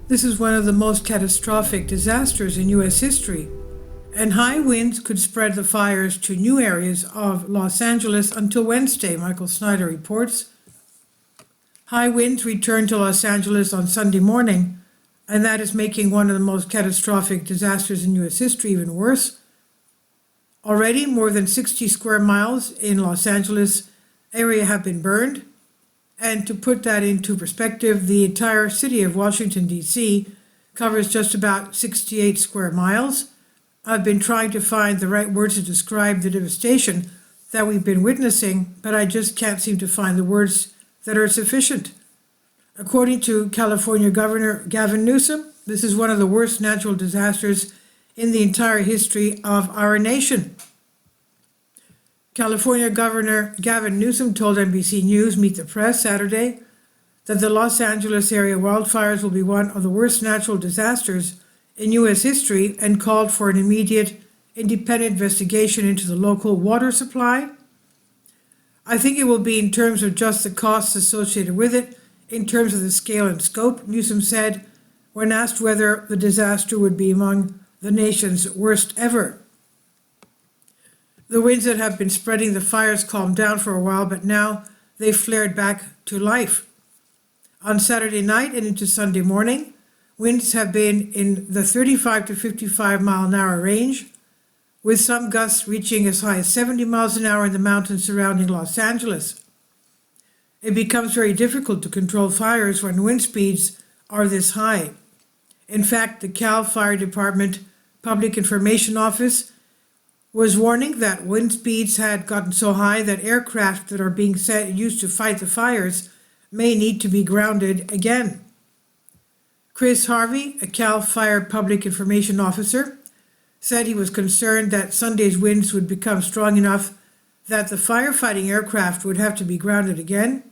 This is one of the most catastrophic disasters in U.S. history, and high winds could spread the fires to new areas of Los Angeles until Wednesday, Michael Snyder reports. High winds returned to Los Angeles on Sunday morning, and that is making one of the most catastrophic disasters in U.S. history even worse. Already, more than 60 square miles in Los Angeles area have been burned. And to put that into perspective, the entire city of Washington, D.C. covers just about 68 square miles. I've been trying to find the right words to describe the devastation that we've been witnessing, but I just can't seem to find the words that are sufficient. According to California Governor Gavin Newsom, this is one of the worst natural disasters in the entire history of our nation. California Governor Gavin Newsom told NBC News Meet the Press Saturday that the Los Angeles area wildfires will be one of the worst natural disasters in U.S. history and called for an immediate independent investigation into the local water supply. I think it will be in terms of just the costs associated with it, in terms of the scale and scope, Newsom said, when asked whether the disaster would be among the nation's worst ever. The winds that have been spreading the fires calmed down for a while, but now they've flared back to life. On Saturday night and into Sunday morning, winds have been in the 35 to 55 mile an hour range, with some gusts reaching as high as 70 miles an hour in the mountains surrounding Los Angeles. It becomes very difficult to control fires when wind speeds are this high. In fact, the Cal Fire Department Public Information Office was warning that wind speeds had gotten so high that aircraft that are being used to fight the fires may need to be grounded again. Chris Harvey, a Cal Fire Public Information Officer, said he was concerned that Sunday's winds would become strong enough that the firefighting aircraft would have to be grounded again.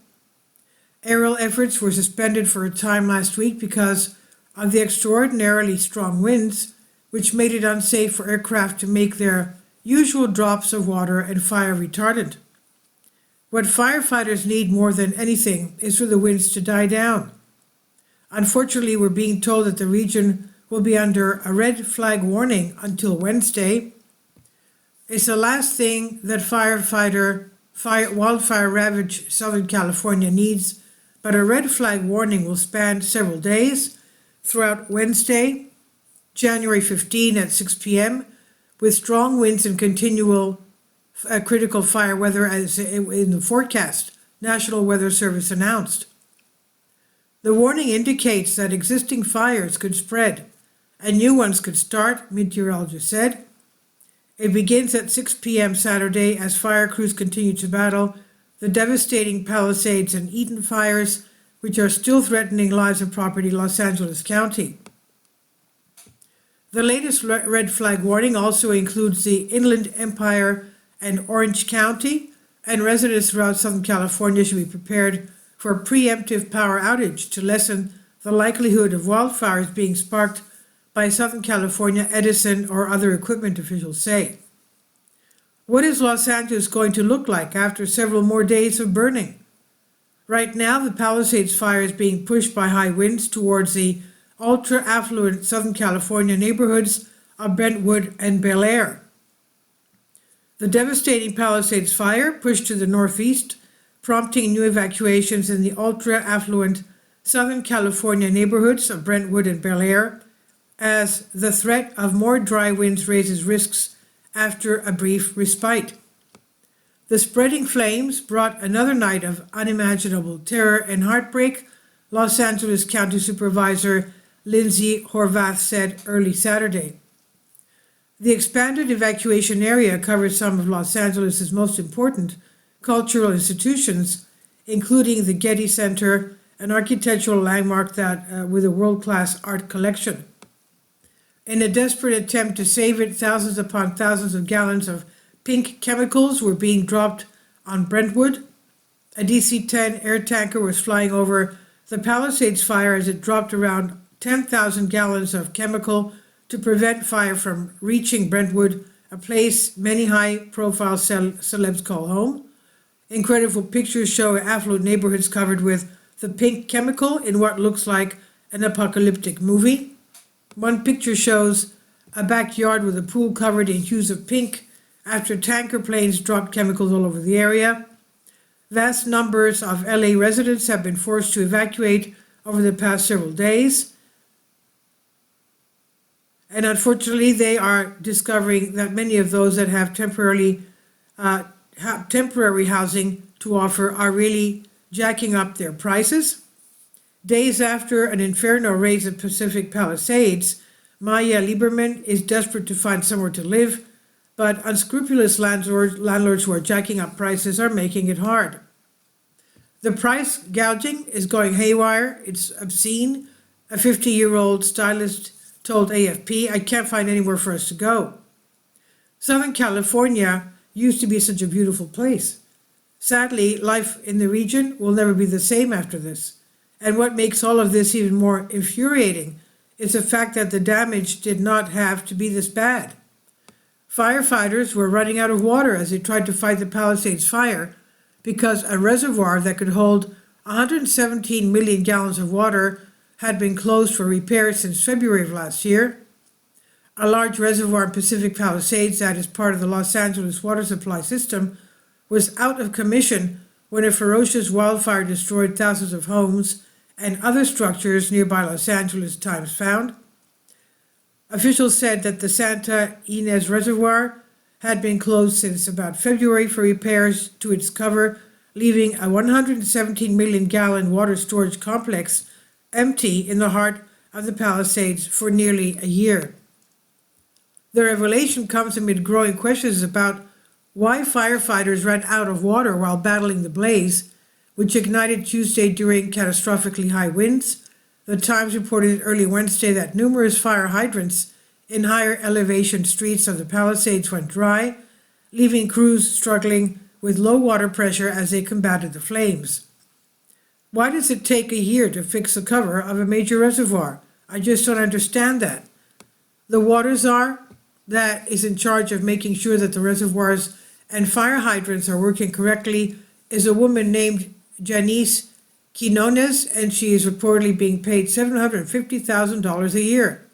Aerial efforts were suspended for a time last week because of the extraordinarily strong winds, which made it unsafe for aircraft to make their usual drops of water and fire retardant. What firefighters need more than anything is for the winds to die down. Unfortunately, we're being told that the region will be under a red flag warning until Wednesday. It's the last thing that wildfire-ravaged Southern California needs, but a red flag warning will span several days throughout Wednesday, January 15 at 6 p.m., with strong winds and continual critical fire weather as in the forecast, National Weather Service announced. The warning indicates that existing fires could spread and new ones could start, meteorologists said. It begins at 6 p.m. Saturday as fire crews continue to battle the devastating Palisades and Eden fires, which are still threatening lives and property in Los Angeles County. The latest red flag warning also includes the Inland Empire and Orange County, and residents throughout Southern California should be prepared for a preemptive power outage to lessen the likelihood of wildfires being sparked by Southern California Edison or other equipment, officials say. What is Los Angeles going to look like after several more days of burning? Right now, the Palisades fire is being pushed by high winds towards the ultra-affluent Southern California neighborhoods of Brentwood and Bel Air. The devastating Palisades fire pushed to the northeast, prompting new evacuations in the ultra-affluent Southern California neighborhoods of Brentwood and Bel Air, as the threat of more dry winds raises risks after a brief respite. The spreading flames brought another night of unimaginable terror and heartbreak, Los Angeles County Supervisor Lindsay Horvath said early Saturday. The expanded evacuation area covers some of Los Angeles' most important cultural institutions, including the Getty Center, an architectural landmark that with a world-class art collection. In a desperate attempt to save it, thousands upon thousands of gallons of pink chemicals were being dropped on Brentwood. A DC-10 air tanker was flying over the Palisades fire as it dropped around 10,000 gallons of chemical to prevent fire from reaching Brentwood, a place many high-profile celebs call home. Incredible pictures show affluent neighborhoods covered with the pink chemical in what looks like an apocalyptic movie. One picture shows a backyard with a pool covered in hues of pink after tanker planes dropped chemicals all over the area. Vast numbers of LA residents have been forced to evacuate over the past several days. And unfortunately, they are discovering that many of those that have temporary housing to offer are really jacking up their prices. Days after an inferno raids at Pacific Palisades, Maya Lieberman is desperate to find somewhere to live, but unscrupulous landlords who are jacking up prices are making it hard. The price gouging is going haywire. It's obscene. A 50-year-old stylist told AFP, "I can't find anywhere for us to go." Southern California used to be such a beautiful place. Sadly, life in the region will never be the same after this. And what makes all of this even more infuriating is the fact that the damage did not have to be this bad. Firefighters were running out of water as they tried to fight the Palisades fire because a reservoir that could hold 117 million gallons of water had been closed for repairs since February of last year. A large reservoir in Pacific Palisades that is part of the Los Angeles water supply system was out of commission when a ferocious wildfire destroyed thousands of homes and other structures nearby Los Angeles, Times found. Officials said that the Santa Ynez Reservoir had been closed since about February for repairs to its cover, leaving a 117 million gallon water storage complex empty in the heart of the Palisades for nearly a year. The revelation comes amid growing questions about why firefighters ran out of water while battling the blaze, which ignited Tuesday during catastrophically high winds. The Times reported early Wednesday that numerous fire hydrants in higher elevation streets of the Palisades went dry, leaving crews struggling with low water pressure as they combated the flames. Why does it take a year to fix the cover of a major reservoir? I just don't understand that. The water czar that is in charge of making sure that the reservoirs and fire hydrants are working correctly is a woman named Janice Quinones, and she is reportedly being paid $750,000 a year.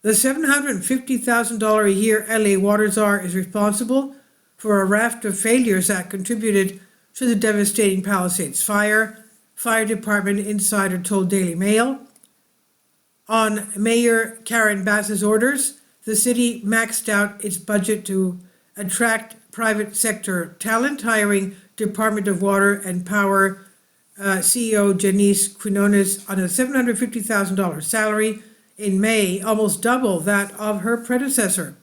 The $750,000 a year LA water czar is responsible for a raft of failures that contributed to the devastating Palisades fire, Fire Department insider told Daily Mail. On Mayor Karen Bass's orders, the city maxed out its budget to attract private sector talent, hiring Department of Water and Power CEO Janice Quinones on a $750,000 salary in May, almost double that of her predecessor.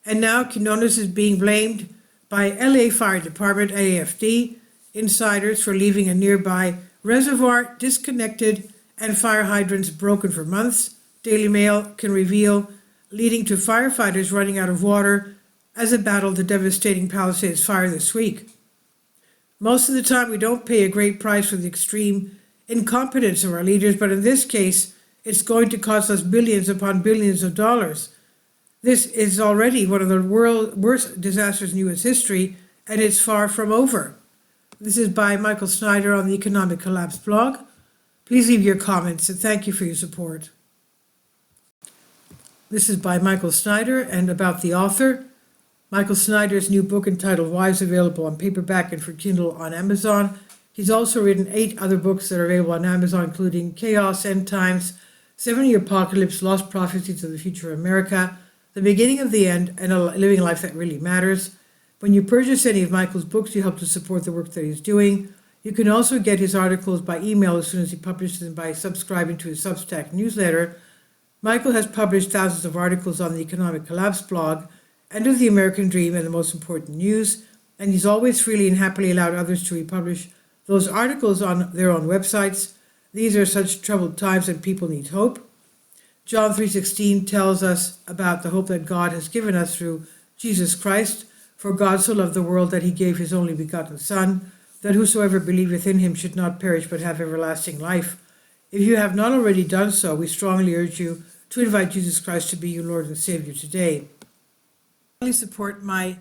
And now Quinones is being blamed by LA Fire Department AFD insiders for leaving a nearby reservoir disconnected and fire hydrants broken for months, Daily Mail can reveal, leading to firefighters running out of water as they battled the devastating Palisades fire this week. Most of the time, we don't pay a great price for the extreme incompetence of our leaders, but in this case, it's going to cost us billions upon billions of dollars. This is already one of the world's worst disasters in U.S. history, and it's far from over. This is by Michael Snyder on the Economic Collapse blog. Please leave your comments, and thank you for your support. This is by Michael Snyder, and about the author. Michael Snyder's new book entitled Why is available on paperback and for Kindle on Amazon. He's also written 8 other books that are available on Amazon, including Chaos, End Times, 70 Apocalypse, Lost Prophecies of the Future of America, The Beginning of the End, and A Living Life That Really Matters. When you purchase any of Michael's books, you help to support the work that he's doing. You can also get his articles by email as soon as he publishes them by subscribing to his Substack newsletter. Michael has published thousands of articles on the Economic Collapse blog, End of the American Dream, and the Most Important News, and he's always freely and happily allowed others to republish those articles on their own websites. These are such troubled times and people need hope. John 3:16 tells us about the hope that God has given us through Jesus Christ. For God so loved the world that he gave his only begotten Son, that whosoever believeth in him should not perish but have everlasting life. If you have not already done so, we strongly urge you to invite Jesus Christ to be your Lord and Savior today. Support my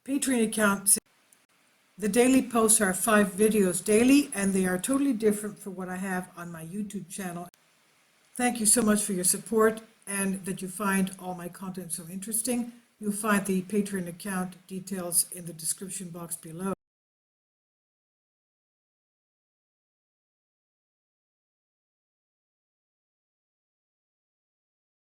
Patreon account. The daily posts are 5 videos daily, and they are totally different from what I have on my YouTube channel. Thank you so much for your support and that you find all my content so interesting. You'll find the Patreon account details in the description box below.